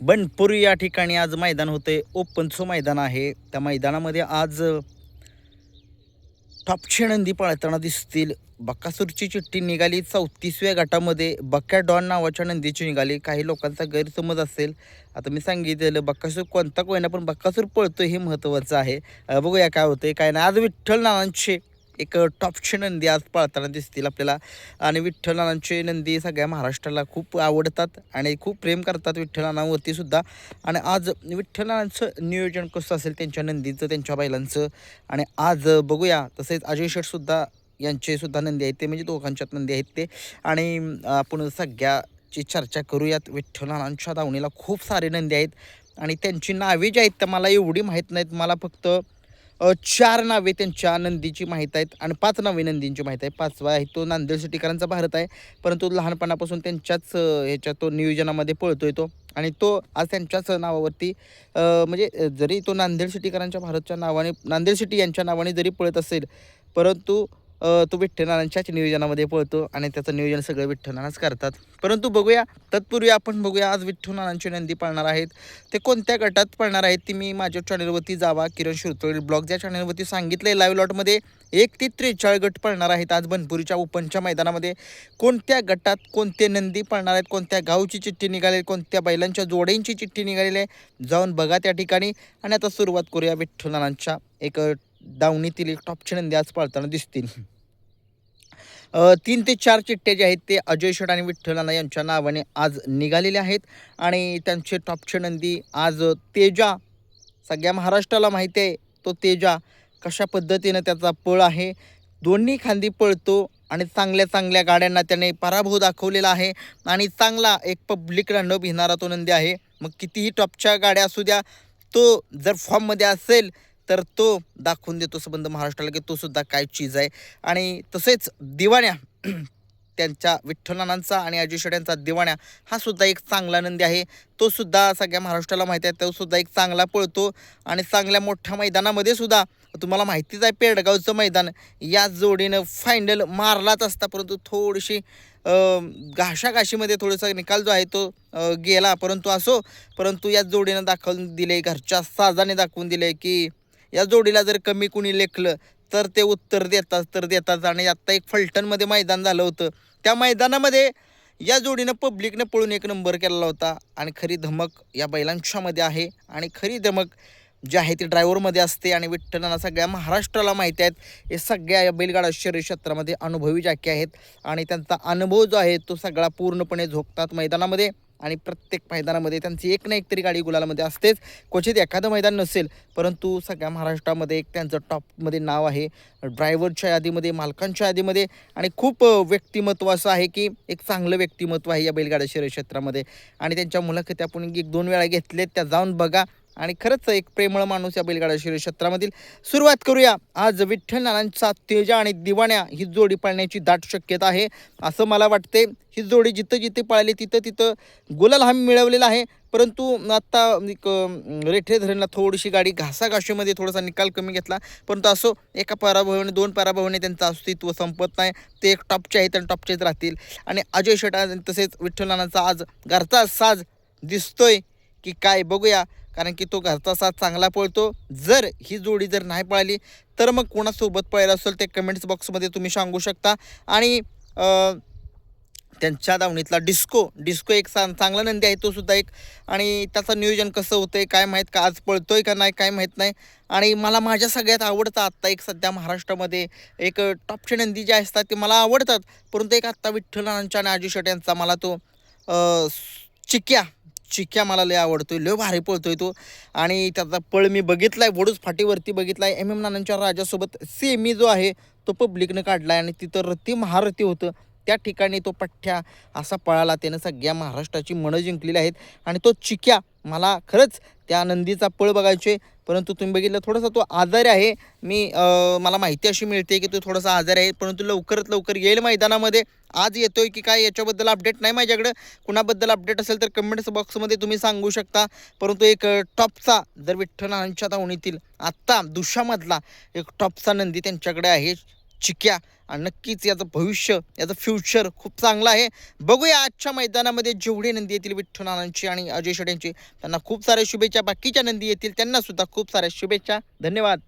बनपुरी या ठिकाणी आज मैदान होते, ओपनचं मैदान आहे. त्या मैदानामध्ये आज टॉपचे नंदी पळताना दिसतील. बकासूरची चिठ्ठी निघाली 34व्या गटामध्ये. बक्या डॉन नावाच्या नंदीची निघाली. काही लोकांचा गैरसमज असेल. आता मी सांगितलेलं बकासूर कोणता कोयना पण बकासूर पळतो हे महत्त्वाचं आहे. बघूया काय होतंय काय नाही. आज विठ्ठल नानांचे एक टॉपचे नंदी आज पळताना दिसतील आपल्याला. आणि विठ्ठल नानांचे नंदी सगळ्या महाराष्ट्राला खूप आवडतात आणि खूप प्रेम करतात विठ्ठल नानांवरती सुद्धा. आणि आज विठ्ठल नानांचं नियोजन कसं असेल त्यांच्या नंदीचं, त्यांच्या बैलांचं. आणि आज बघूया. तसेच अजय शेठसुद्धा यांचे सुद्धा नंदी आहेत ते, म्हणजे दोघांच्यात नंदी आहेत ते. आणि आपण सगळ्याची चर्चा करूयात. विठ्ठल नानांच्या दावणीला खूप सारे नंदी आहेत आणि त्यांची नावे जी आहेत तर मला एवढी माहीत नाहीत. मला फक्त 4 नावे त्यांच्या नंदीची माहीत आहेत आणि 5 नावे नंदींची माहीत आहे. 5वा आहे तो नांदेड सिटीकरांचा भारत आहे, परंतु लहानपणापासून त्यांच्याच ह्याच्या तो नियोजनामध्ये पळतोय तो. आणि तो आज त्यांच्याच नावावरती म्हणजे जरी तो नांदेड सिटीकरांच्या भारतच्या नावाने, नांदेड सिटी यांच्या नावाने जरी पळत असेल, परंतु तो विठ्ठलनाथांच्याच नियोजनामध्ये पळतो आणि त्याचं नियोजन सगळं विठ्ठलनाथच करतात. परंतु बघूया, तत्पूर्वी आपण बघूया आज विठ्ठलनाथांची नंदी पळणार आहेत. ते कोणत्या गटात पळणार आहेत ती मी माझ्या चॅनलवरती जावा, किरण शिरतोळे ब्लॉग या चॅनलवरती सांगितलं आहे. लाईव्ह लॉटमध्ये 1 ते 43 गट पळणार आहेत आज बनपुरीच्या ओपनच्या मैदानामध्ये. कोणत्या गटात कोणते नंदी पळणार आहेत, कोणत्या गावची चिठ्ठी निघालेली, कोणत्या बैलांच्या जोड्यांची चिठ्ठी निघालेली आहे, जाऊन बघा त्या ठिकाणी. आणि आता सुरुवात करूया. विठ्ठलनाथांच्या एक दावणीतील एक टॉपचे नंदी आज पळताना दिसतील. 3 ते 4 चिठ्ठ्या जे आहेत ते अजय शेठ आणि विठ्ठल नाना यांच्या नावाने आज निघालेले आहेत. आणि त्यांचे टॉपचे नंदी आज तेजा, सगळ्या महाराष्ट्राला माहिती आहे तो तेजा कशा पद्धतीनं त्याचा पळ आहे. दोन्ही खांदी पळतो आणि चांगल्या चांगल्या गाड्यांना त्याने पराभव दाखवलेला आहे. आणि चांगला एक पब्लिकला न भिणारा तो नंदी आहे. मग कितीही टॉपच्या गाड्या असू द्या, तो जर फॉर्ममध्ये असेल तर तो दाखवून देतो संबंध महाराष्ट्राला की तो सुद्धा काय चीज आहे. आणि तसेच दिवाण्या त्यांच्या विठ्ठलनाथांचा आणि अजय शेठ यांचा दिवाण्या हा सुद्धा एक चांगला नंदी आहे. तो सुद्धा सगळ्या महाराष्ट्राला माहिती आहे. तो सुद्धा एक चांगला पळतो आणि चांगल्या मोठ्या मैदानामध्ये सुद्धा तुम्हाला माहितीच आहे पेडगावचं मैदान या जोडीनं फायनल मारलाच असता, परंतु थोडीशी घाशाघाशीमध्ये थोडासा निकाल जो आहे तो गेला. परंतु या जोडीनं दाखवून दिले, घरच्या साजाने दाखवून दिले की या जोडीला जर कमी कुणी लेखलं तर ते उत्तर देतात. आणि आत्ता एक फलटणमध्ये मैदान झालं होतं, त्या मैदानामध्ये या जोडीनं पब्लिकनं पळून 1 नंबर केलेला होता. आणि खरी धमक या बैलांच्यामध्ये आहे आणि खरी धमक जी आहे ती ड्रायव्हरमध्ये असते. आणि विठ्ठलांना सगळ्या महाराष्ट्राला माहिती आहेत. हे सगळ्या या बैलगाडा शर्यत क्षेत्रामध्ये अनुभवी जाके आहेत आणि त्यांचा अनुभव जो आहे तो सगळा पूर्णपणे झोकतात मैदानामध्ये. आणि प्रत्येक मैदानामध्ये त्यांची एक ना एक तरी गाडी गुलालामध्ये असतेच. क्वचित एखादं मैदान नसेल, परंतु सगळ्या महाराष्ट्रामध्ये एक त्यांचं टॉपमध्ये नाव आहे, ड्रायव्हरच्या यादीमध्ये, मालकांच्या यादीमध्ये. आणि खूप व्यक्तिमत्व असं आहे की एक चांगलं व्यक्तिमत्व आहे या बैलगाडा शर्यत क्षेत्रामध्ये. आणि त्यांच्या मुलाखती आपण 1-2 वेळा घेतलेत, त्या जाऊन बघा. आणि खरंच एक प्रेमळ माणूस या बैलगाडा शर्यत क्षेत्रामधील. सुरुवात करूया. आज विठ्ठल नानांचा तेजा आणि दिवाण्या ही जोडी पळण्याची दाट शक्यता आहे असं मला वाटते. ही जोडी जिथं जिथे पळाली तिथं गुलाल हा मिळवलेला आहे. परंतु आत्ता रेठे धरणला थोडीशी गाडी घासाघाशीमध्ये थोडासा निकाल कमी घेतला, परंतु असो एका पराभवाने 2 पराभवाने त्यांचं अस्तित्व संपत नाही. ते एक टॉपचे आहेत आणि टॉपचेच राहतील. आणि अजय शेठ तसेच विठ्ठल नानांचा आज घरचा साज दिसतोय की काय बघूया, कारण की तो घरचा साथ चांगला पळतो. जर ही जोडी जर नाही पळाली तर मग कोणासोबत पळायला असेल ते कमेंट्स बॉक्समध्ये तुम्ही सांगू शकता. आणि त्यांच्या दावणीतला डिस्को एक चांगला नंदी आहे तो सुद्धा एक. आणि त्याचं नियोजन कसं होतंय काय माहीत, का आज पळतोय का नाही काय माहीत नाही. आणि मला माझ्या सगळ्यात आवडतं आत्ता एक सध्या महाराष्ट्रामध्ये एक टॉपचे नंदी जे असतात ते मला आवडतात, परंतु एक आत्ता विठ्ठलांच्या आणि अजय शेट यांचा मला तो चिक्या मला लय आवडतोय, लय भारी पळतोय तो. आणि त्याचा पळ मी बघितलाय, वडूज फाटीवरती बघितलाय. MM नानांच्या राजासोबत सेमी जो आहे तो पब्लिकनं काढलाय आणि तिथं रती महारथी होतं. त्या ठिकाणी तो पठ्ठ्या असा पळाला, त्यानं सगळ्या महाराष्ट्राची मनं जिंकलेली आहेत. आणि तो चिक्या मला खरंच त्या नंदीचा पळ बघायचे. परंतु तुम्ही बघितलं थोडासा तो आजारी आहे. मला माहिती अशी मिळते की तो थोडासा आजारी आहे, परंतु लवकरात लवकर येईल मैदानामध्ये. आज येतोय की काय याच्याबद्दल अपडेट नाही माझ्याकडं. कुणाबद्दल अपडेट असेल तर कमेंट्स बॉक्समध्ये तुम्ही सांगू शकता. परंतु एक टॉपचा जर विठ्ठलांच्या दावणीतील आत्ता दुशामधला एक टॉपचा नंदी त्यांच्याकडे आहे, चिक्या आणि नक्कीच याचं भविष्य, याचं फ्युचर खूप चांगलं आहे. बघूया आजच्या मैदानामध्ये जेवढे नंदी येतील विठ्ठल नानांची आणि अजय शेट यांची, त्यांना खूप साऱ्या शुभेच्छा. बाकीच्या नंदी येतील त्यांना सुद्धा खूप साऱ्या शुभेच्छा. धन्यवाद.